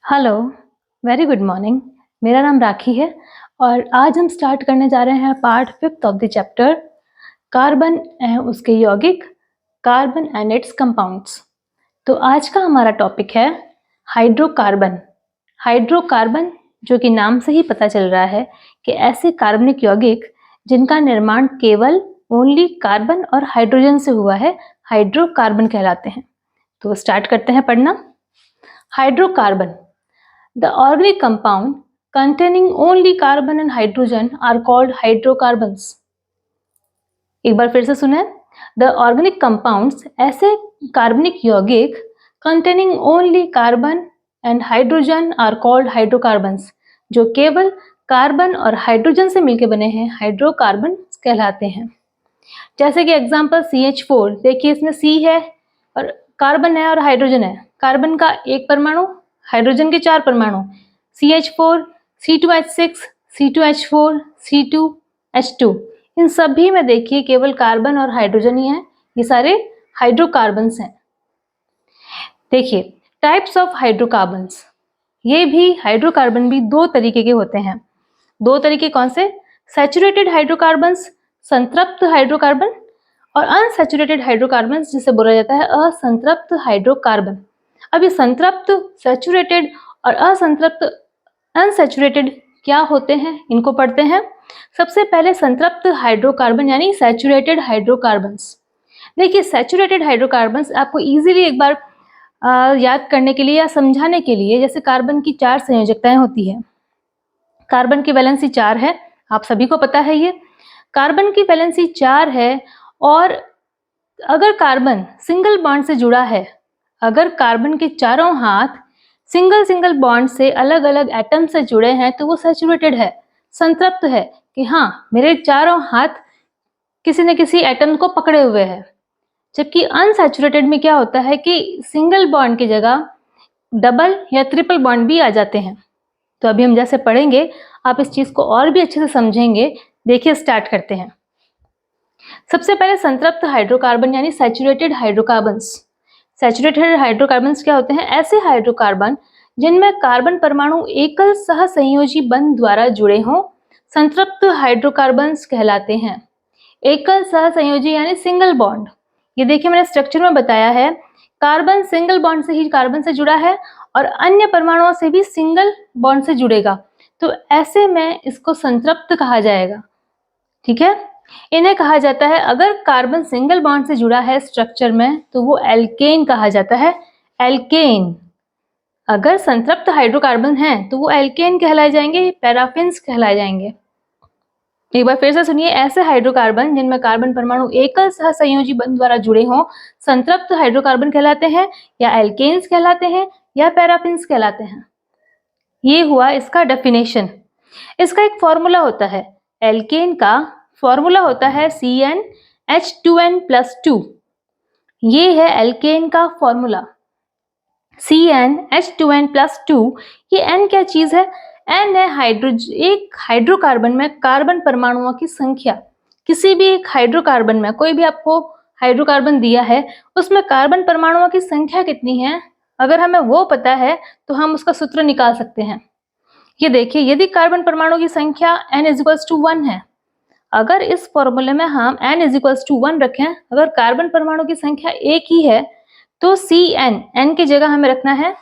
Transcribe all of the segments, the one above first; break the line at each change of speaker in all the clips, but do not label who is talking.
Hello, very good morning. मेरा नाम राखी है और आज हम स्टार्ट करने जा रहे हैं part 5th of the chapter carbon and उसके यौगिक, कार्बन एंड इट्स कंपाउंड्स। तो आज का हमारा टॉपिक है हाइड्रोकार्बन। हाइड्रोकार्बन जो कि नाम से ही पता चल रहा है कि ऐसे कार्बनिक यौगिक जिनका निर्माण केवल ओनली कार्बन और हाइड्रोजन से हुआ है, हाइड्रोकार्बन कहलाते हैं। तो स्टार्ट करते हैं पढ़ना। Hydrocarbon, the organic compound containing only carbon and hydrogen are called hydrocarbons। एक बार फिर से सुने। The organic compounds, ऐसे कार्बनिक यौगिक containing only carbon and hydrogen are called hydrocarbons, जो केवल कार्बन और हाइड्रोजन से मिलकर बने हैं, हाइड्रोकार्बन कहलाते हैं। जैसे कि एग्जाम्पल CH4, देखिए इसमें C है और कार्बन है और हाइड्रोजन है। कार्बन का एक परमाणु, हाइड्रोजन के 4 परमाणु, CH4, C2H6, C2H4, C2H2। इन सभी में देखिए केवल कार्बन और हाइड्रोजन ही है, ये सारे हाइड्रोकार्बन्स हैं। देखिए टाइप्स ऑफ हाइड्रोकार्बन्स, ये भी हाइड्रोकार्बन भी 2 तरीके के होते हैं। 2 तरीके कौन से? सैचुरेटेड हाइड्रोकार्बन्स, संतृप्त हाइड्रोकार्बन, और अनसैचुरेटेड हाइड्रोकार्बन्स जिसे बोला जाता है असंतृप्त हाइड्रोकार्बन। अब ये संतृप्त, सैचुरेटेड और असंतृप्त अनसैचुरेटेड क्या होते हैं, इनको पढ़ते हैं। सबसे पहले संतृप्त हाइड्रोकार्बन यानी सैचुरेटेड हाइड्रोकार्बन्स। देखिए सैचुरेटेड हाइड्रोकार्बन्स आपको इजीली एक बार याद करने के लिए या समझाने के लिए, जैसे कार्बन की 4 संयोजकताएं होती है। कार्बन की वैलेंसी 4 है, आप सभी को पता है ये। कार्बन की वैलेंसी 4 है और अगर कार्बन सिंगल बॉन्ड से जुड़ा है, अगर कार्बन के चारों हाथ सिंगल बॉन्ड से अलग अलग एटम से जुड़े हैं तो वो सैचुरेटेड है, संतृप्त है कि हाँ मेरे चारों हाथ किसी न किसी एटम को पकड़े हुए हैं। जबकि अनसैचुरेटेड में क्या होता है कि सिंगल बॉन्ड की जगह डबल या ट्रिपल बॉन्ड भी आ जाते हैं। तो अभी हम जैसे पढ़ेंगे आप इस चीज को और भी अच्छे से समझेंगे। देखिए स्टार्ट करते हैं। सबसे पहले संतृप्त हाइड्रोकार्बन यानी सैचुरेटेड हाइड्रोकार्बन्स। सैचुरेटेड हाइड्रोकार्बन्स क्या होते हैं? ऐसे हाइड्रोकार्बन जिनमें कार्बन परमाणु एकल सहसंयोजी बंध द्वारा जुड़े हों, संतृप्त हाइड्रोकार्बन्स कहलाते हैं। एकल सहसंयोजी यानी सिंगल बॉन्ड। ये देखिए मैंने स्ट्रक्चर में बताया है, कार्बन सिंगल बॉन्ड से ही कार्बन से जुड़ा है और अन्य परमाणुओं से भी सिंगल बॉन्ड से जुड़ेगा, तो ऐसे में इसको संतृप्त कहा जाएगा। ठीक है, इन्हें कहा जाता है, अगर कार्बन सिंगल बॉन्ड से जुड़ा है स्ट्रक्चर में तो वो एल्केन कहा जाता है, एल्केन। अगर संतृप्त हाइड्रोकार्बन हैं तो वो एल्केन कहलाए जाएंगे, पैराफिन्स कहलाए जाएंगे। एक बार फिर से सुनिए, ऐसे हाइड्रोकार्बन जिनमें कार्बन परमाणु एकल सहसंयोजी बंध द्वारा जुड़े हों, संतृप्त हाइड्रोकार्बन कहलाते हैं, या एल्केन्स कहलाते हैं, या पैराफिन्स कहलाते हैं। ये हुआ इसका डेफिनेशन। इसका एक फॉर्मूला होता है, एल्केन का फॉर्मूला होता है CnH2n+2। ये है एल्केन का फॉर्मूला CnH2n+2। ये N क्या चीज है? N है एक हाइड्रोकार्बन में कार्बन परमाणुओं की संख्या। किसी भी एक हाइड्रोकार्बन में, कोई भी आपको हाइड्रोकार्बन दिया है, उसमें कार्बन परमाणुओं की संख्या कितनी है, अगर हमें वो पता है तो हम उसका सूत्र निकाल सकते हैं। ये देखिए, यदि कार्बन परमाणु की संख्या n=1 है, अगर इस फॉर्मूले में हम n=1 रखें, अगर कार्बन परमाणु की संख्या एक ही है तो n की जगह हमें रखना है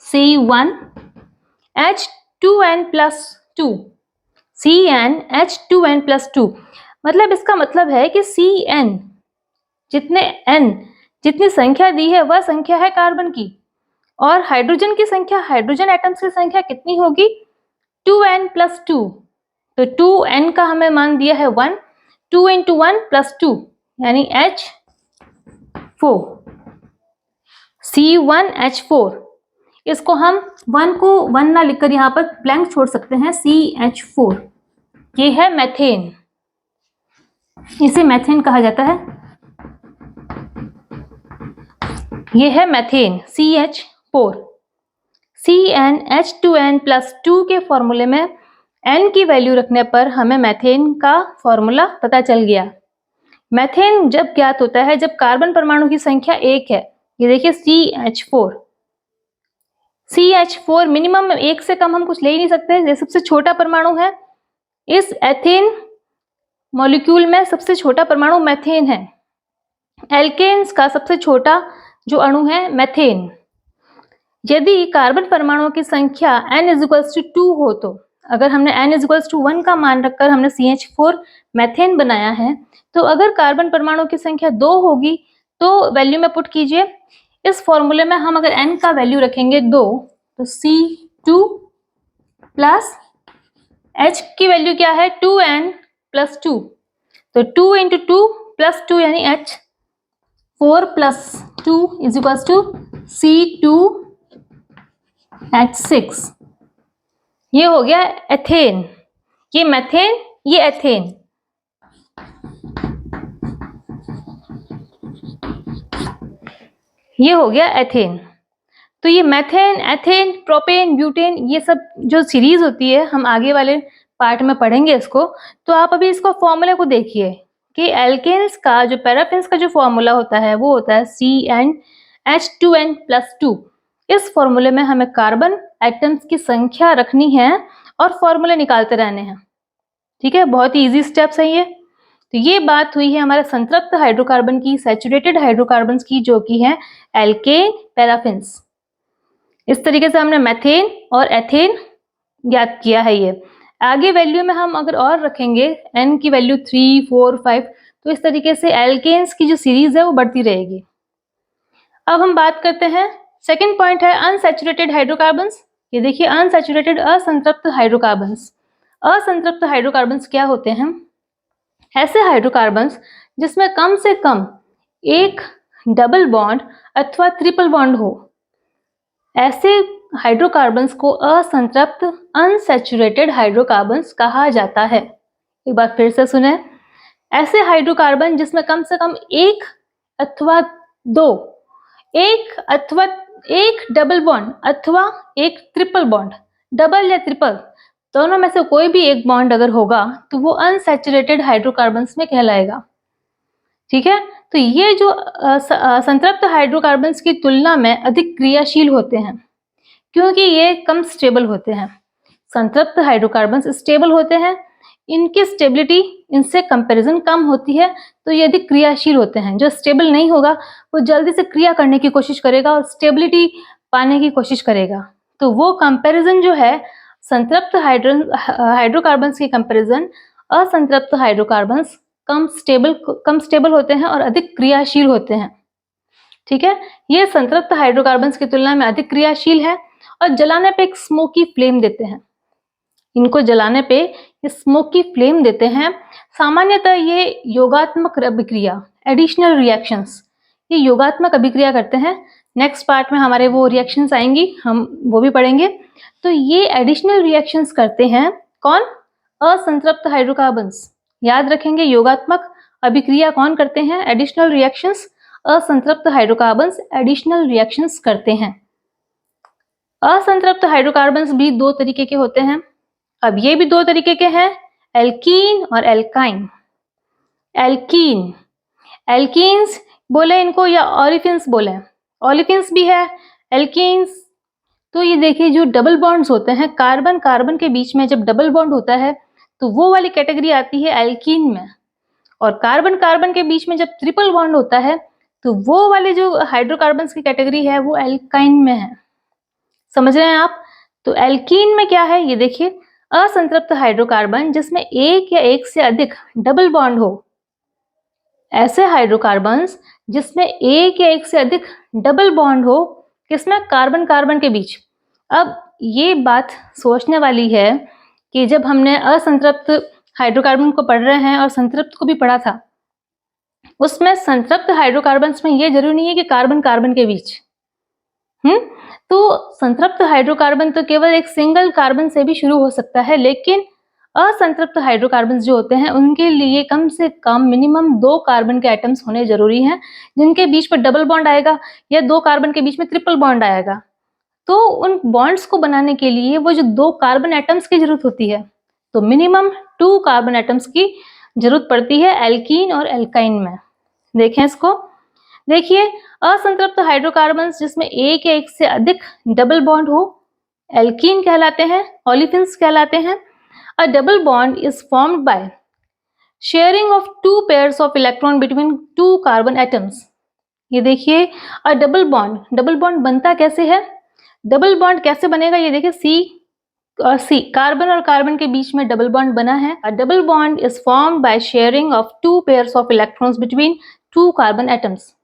C1H2n+2। CnH2n+2 मतलब इसका मतलब है कि Cn जितनी संख्या दी है वह संख्या है कार्बन की, और हाइड्रोजन की संख्या, हाइड्रोजन एटम्स की संख्या कितनी होगी? 2n+2। तो 2n का हमें मान दिया है 1, 2 × 1+2 यानी H4, C1H4। इसको हम 1 को 1 ना लिखकर यहाँ पर ब्लैंक छोड़ सकते हैं, CH4। ये है मेथेन, इसे मेथेन कहा जाता है। ये है मेथेन CH4। CnH2n+2 के फॉर्मूले में N की वैल्यू रखने पर हमें मेथेन का फॉर्मूला पता चल गया। मेथेन जब ज्ञात होता है जब कार्बन परमाणु की संख्या 1 है। ये देखिए CH4, CH4 मिनिमम एक से कम हम कुछ ले ही नहीं सकते, ये सबसे छोटा परमाणु है। इस एथेन मॉलिक्यूल में सबसे छोटा परमाणु मेथेन है। एल्केन्स का सबसे छोटा जो अणु है मेथेन। यदि कार्बन परमाणुओं की संख्या n=2 हो, तो अगर हमने n=1 का मान रखकर हमने CH4 मेथेन बनाया है, तो अगर कार्बन परमाणुओं की संख्या 2 होगी तो वैल्यू में पुट कीजिए। इस फॉर्मूले में हम अगर n का वैल्यू रखेंगे 2, तो C2 प्लस H की वैल्यू क्या है 2n प्लस 2, तो 2 × 2 प्लस 2 यानी H, 4 प्लस 2 = C2H6। ये हो गया एथेन, ये मेथेन, ये एथेन। ये हो गया एथेन। तो ये मेथेन, एथेन, प्रोपेन, ब्यूटेन, ये सब जो सीरीज होती है हम आगे वाले पार्ट में पढ़ेंगे इसको। तो आप अभी इसको फॉर्मूले को देखिए कि एल्केन्स का जो पैराफिन्स का जो फॉर्मूला होता है वो होता है CnH2n+2। इस फॉर्मूले में हमें कार्बन एटम्स की संख्या रखनी है और फॉर्मूले निकालते रहने हैं। ठीक है, बहुत ही इजी स्टेप्स है ये। तो ये बात हुई है हमारे संतृप्त हाइड्रोकार्बन की, सैचुरेटेड हाइड्रोकार्बन की, जो कि है एल्केन पैराफिन्स। इस तरीके से हमने मेथेन और एथेन ज्ञात किया है। ये आगे वैल्यू में हम अगर और रखेंगे n की वैल्यू 3, 4, 5, तो इस तरीके से एल्केन्स की जो सीरीज है वो बढ़ती रहेगी। अब हम बात करते हैं, सेकेंड पॉइंट है अनसैचुरेटेड हाइड्रोकार्बन्स। ये देखिए अनसैचुरेटेड, असंतृप्त हाइड्रोकार्बन्स। असंतृप्त हाइड्रोकार्बन्स क्या होते हैं? ऐसे हाइड्रोकार्बन्स जिसमें कम से कम एक डबल बॉन्ड अथवा ट्रिपल बॉन्ड हो, ऐसे हाइड्रोकार्बन्स को असंतृप्त अनसैचुरेटेड हाइड्रोकार्बन्स कहा जाता है। एक बार फिर से सुने, ऐसे हाइड्रोकार्बन जिसमें कम से कम एक अथवा दो, एक डबल बॉन्ड अथवा एक ट्रिपल बॉन्ड, डबल या ट्रिपल दोनों में से कोई भी एक बॉन्ड अगर होगा तो वो अनसैचुरेटेड हाइड्रोकार्बन्स में कहलाएगा। ठीक है, तो ये जो संतृप्त हाइड्रोकार्बन्स की तुलना में अधिक क्रियाशील होते हैं क्योंकि ये कम स्टेबल होते हैं। संतृप्त हाइड्रोकार्बन्स स्टेबल होते हैं, इनकी स्टेबिलिटी इनसे कंपैरिजन कम होती है, तो ये अधिक क्रियाशील होते हैं। जो स्टेबल नहीं होगा वो जल्दी से क्रिया करने की कोशिश करेगा और स्टेबिलिटी पाने की कोशिश करेगा। तो वो कंपैरिजन जो है संतृप्त हाइड्रोकार्बन्स की कंपैरिजन असंतृप्त हाइड्रोकार्बन्स कम स्टेबल होते हैं और अधिक क्रियाशील होते हैं। ठीक है, ये संतृप्त हाइड्रोकार्बन्स की तुलना में अधिक क्रियाशील है और जलाने पे एक स्मोकी फ्लेम देते हैं। इनको जलाने पे स्मोकी फ्लेम देते हैं। सामान्यतः ये योगात्मक अभिक्रिया, एडिशनल रिएक्शंस, ये योगात्मक अभिक्रिया करते हैं। नेक्स्ट पार्ट में हमारे वो रिएक्शंस आएंगी, हम वो भी पढ़ेंगे। तो ये एडिशनल रिएक्शंस करते हैं कौन? असंतृप्त हाइड्रोकार्बन्स। याद रखेंगे, योगात्मक अभिक्रिया कौन करते हैं? Additional reactions. असंतृप्त हाइड्रोकार्बन्स एडिशनल रिएक्शंस करते हैं। असंतृप्त हाइड्रोकार्बन्स भी दो तरीके के होते हैं। अब ये भी दो तरीके के हैं, एल्कीन और एल्काइन। एल्कीन्स बोले इनको या ऑलिफिन्स बोले, ऑलिफिन्स भी है, एल्कीन्स। तो ये देखिए जो डबल बॉन्ड्स होते हैं, कार्बन कार्बन के बीच में जब डबल बॉन्ड होता है तो वो वाली कैटेगरी आती है एल्कीन में, और कार्बन कार्बन के बीच में जब ट्रिपल बॉन्ड होता है तो वो वाले जो हाइड्रोकार्बन्स की कैटेगरी है वो एल्काइन में है। समझ रहे हैं आप? तो एल्कीन में क्या है, ये देखिए, असंतृप्त हाइड्रोकार्बन जिसमें एक या एक से अधिक डबल बॉन्ड हो। ऐसे हाइड्रोकार्बन्स जिसमें एक या एक से अधिक डबल बॉन्ड हो, किसमें? कार्बन कार्बन के बीच। अब ये बात सोचने वाली है कि जब हमने असंतृप्त हाइड्रोकार्बन को पढ़ रहे हैं और संतृप्त को भी पढ़ा था, उसमें संतृप्त हाइड्रोकार्बन्स में ये जरूरी नहीं है कि कार्बन कार्बन के बीच। तो संतृप्त हाइड्रोकार्बन तो केवल एक सिंगल कार्बन से भी शुरू हो सकता है, लेकिन असंतृप्त हाइड्रोकार्बन जो होते हैं उनके लिए कम से कम मिनिमम 2 कार्बन के एटम्स होने जरूरी हैं, जिनके बीच में डबल बॉन्ड आएगा या 2 कार्बन के बीच में ट्रिपल बॉन्ड आएगा। तो उन बॉन्ड्स को बनाने के लिए वो जो 2 कार्बन एटम्स की जरूरत होती है, तो मिनिमम 2 कार्बन एटम्स की जरूरत पड़ती है एल्कीन और एल्काइन में। देखें इसको, देखिए, असंतृप्त हाइड्रोकार्बन्स जिसमें एक या एक से अधिक डबल बॉन्ड हो, एल्कीन कहलाते हैं, ओलिफिन्स कहलाते हैं। अ double bond is formed by sharing of two pairs of electron between two carbon atoms. ये देखिए, अ डबल बॉन्ड बनता कैसे है? डबल बॉन्ड कैसे बनेगा? ये देखिए, सी कार्बन और कार्बन के बीच में डबल बॉन्ड बना है। अ double bond is formed by sharing of two pairs of electrons between two carbon atoms.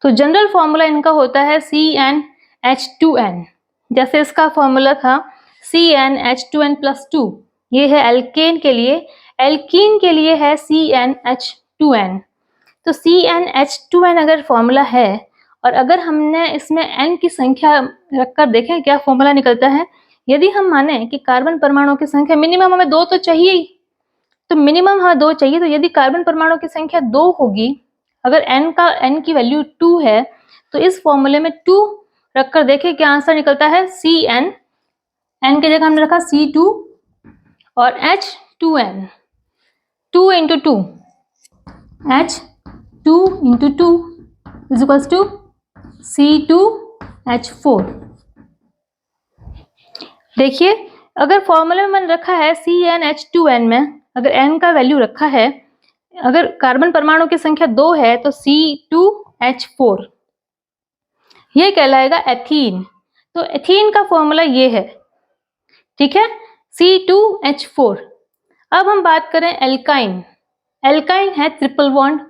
तो जनरल फॉर्मूला इनका होता है CnH2n। जैसे इसका फॉर्मूला था CnH2n+2। ये है एल्केन के लिए। एल्कीन के लिए है CnH2n। तो CnH2n अगर फॉर्मूला है और अगर हमने इसमें n की संख्या रखकर देखें क्या फॉर्मूला निकलता है। यदि हम माने कि कार्बन परमाणुओं की संख्या मिनिमम हमें 2 तो चाहिए ही, तो मिनिमम 2 चाहिए। तो यदि कार्बन परमाणुओं की संख्या 2 होगी, अगर n की वैल्यू 2 है, तो इस फॉर्मूले में 2 रखकर देखें क्या आंसर निकलता है। Cn, n की जगह हमने रखा C2 और H2n, 2 into 2, H2 into 2 is equals to C2H4। देखिए, अगर फॉर्मूले में मैंने रखा है CnH2n में अगर n का वैल्यू रखा है, अगर कार्बन परमाणु की संख्या 2 है तो C2H4 ये कहलाएगा एथीन। तो एथीन का फॉर्मूला ये है, ठीक है, C2H4। अब हम बात करें एल्काइन। एल्काइन है ट्रिपल बॉन्ड।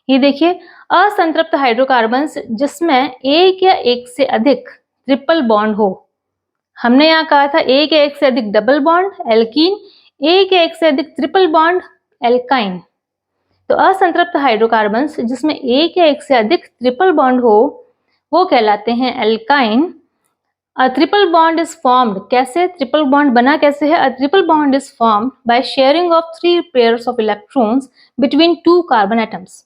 ये देखिए, असंतृप्त हाइड्रोकार्बन्स जिसमें एक या एक से अधिक ट्रिपल बॉन्ड हो। हमने यहाँ कहा था एक या एक से अधिक डबल बॉन्ड एल्कीन, एक या एक से अधिक ट्रिपल बॉन्ड एल्काइन। तो असंतृप्त हाइड्रोकार्बन्स जिसमें एक या एक से अधिक ट्रिपल बॉन्ड हो वो कहलाते हैं alkyne. A triple bond is formed, कैसे ट्रिपल बॉन्ड बना कैसे है? A triple bond is formed by sharing of 3 pairs of electrons between 2 carbon atoms.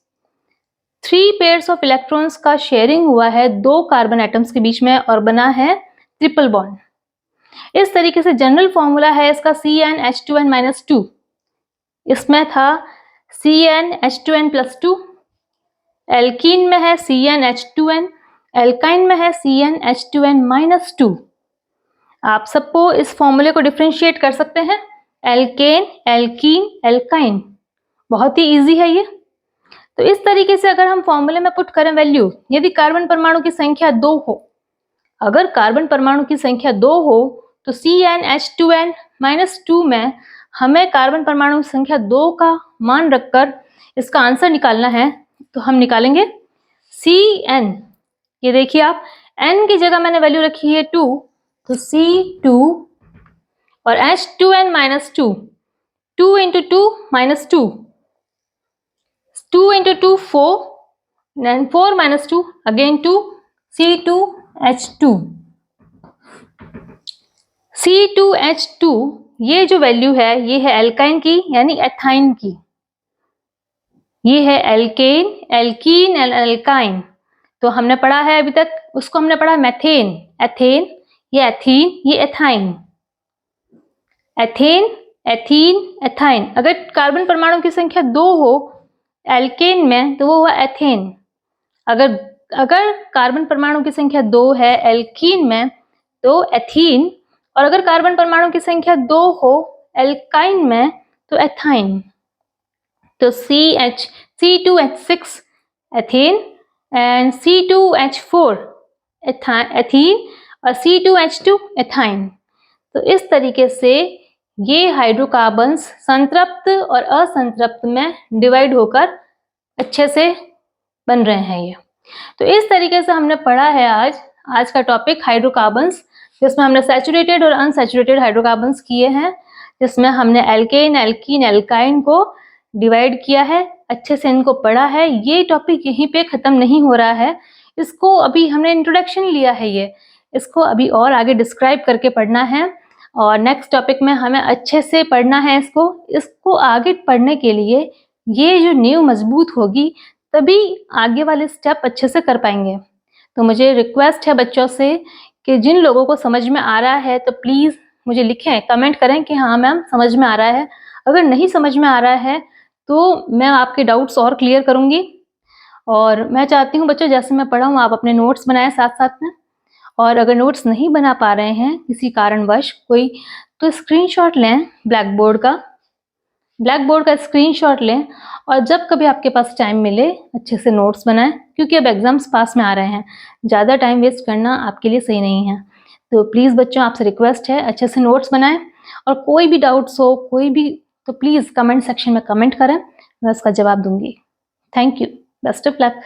3 pairs of electrons का शेयरिंग हुआ है 2 कार्बन एटम्स के बीच में और बना है ट्रिपल बॉन्ड। इस तरीके से जनरल फॉर्मूला है इसका CnH2n-2। इसमें था CnH2n+2, एल्कीन में है CnH2n, एल्काइन में है CnH2n-2। आप सबको इस फॉर्मूले को डिफरेंशिएट कर सकते हैं, एल्केन, एल्कीन, एल्काइन। बहुत ही इजी है ये। तो इस तरीके से अगर हम फॉर्मूले में पुट करें वैल्यू, यदि कार्बन परमाणु की संख्या 2 हो, अगर कार्बन परमाणु की संख्या 2 हो तो CnH2n-2 में हमें कार्बन परमाणु की संख्या 2 का मान रखकर इसका आंसर निकालना है। तो हम निकालेंगे Cn। ये देखिए आप, n की जगह मैंने वैल्यू रखी है 2, तो C2 और H2n-2, 2 into 2 minus 2, 2 into 2 4, then 4 minus 2 again 2, C2H2। C2H2 ये जो वैल्यू है ये है एल्काइन की यानी एथाइन की। ये है एल्केन, एल्कीन, एल्काइन। तो हमने पढ़ा है अभी तक, उसको हमने पढ़ा मेथेन, एथेन, ये एथीन, ये एथाइन। Ethane, ethene, ethyne. अगर कार्बन परमाणु की संख्या 2 हो एल्केन में तो वो हुआ एथेन। अगर कार्बन परमाणु की संख्या 2 है एल्कीन में तो एथीन, और अगर कार्बन परमाणु की संख्या 2 हो एल्काइन में तो एथाइन। तो C2H6 ethane and C2H4 ethene और C2H2 एथाइन। तो इस तरीके से ये हाइड्रोकार्बन्स संतृप्त और असंतृप्त में डिवाइड होकर अच्छे से बन रहे हैं ये। तो इस तरीके से हमने पढ़ा है आज का टॉपिक हाइड्रोकार्बन्स, जिसमें हमने सैचुरेटेड और अनसैचुरेटेड हाइड्रोकार्बन्स किए हैं, जिसमें हमने एल्केन, एल्कीन, एल्काइन को डिवाइड किया है, अच्छे से इनको पढ़ा है। ये टॉपिक यहीं पे ख़त्म नहीं हो रहा है, इसको अभी हमने इंट्रोडक्शन लिया है, इसको अभी और आगे डिस्क्राइब करके पढ़ना है और नेक्स्ट टॉपिक में हमें अच्छे से पढ़ना है इसको आगे पढ़ने के लिए ये जो नींव मजबूत होगी तभी आगे वाले स्टेप अच्छे से कर पाएंगे। तो मुझे रिक्वेस्ट है बच्चों से कि जिन लोगों को समझ में आ रहा है तो प्लीज़ मुझे लिखें, कमेंट करें कि हाँ मैम समझ में आ रहा है। अगर नहीं समझ में आ रहा है तो मैं आपके डाउट्स और क्लियर करूँगी और मैं चाहती हूँ बच्चों जैसे मैं पढ़ा हूँ आप अपने नोट्स बनाएं साथ-साथ में, और अगर नोट्स नहीं बना पा रहे हैं किसी कारणवश कोई, तो स्क्रीनशॉट लें ब्लैक बोर्ड का स्क्रीनशॉट लें और जब कभी आपके पास टाइम मिले अच्छे से नोट्स बनाएं, क्योंकि अब एग्जाम्स पास में आ रहे हैं, ज़्यादा टाइम वेस्ट करना आपके लिए सही नहीं है। तो प्लीज़ बच्चों आपसे रिक्वेस्ट है अच्छे से नोट्स बनाएं, और कोई भी डाउट्स हो कोई भी तो प्लीज़ कमेंट सेक्शन में कमेंट करें, मैं उसका जवाब दूंगी। Thank you, best of luck.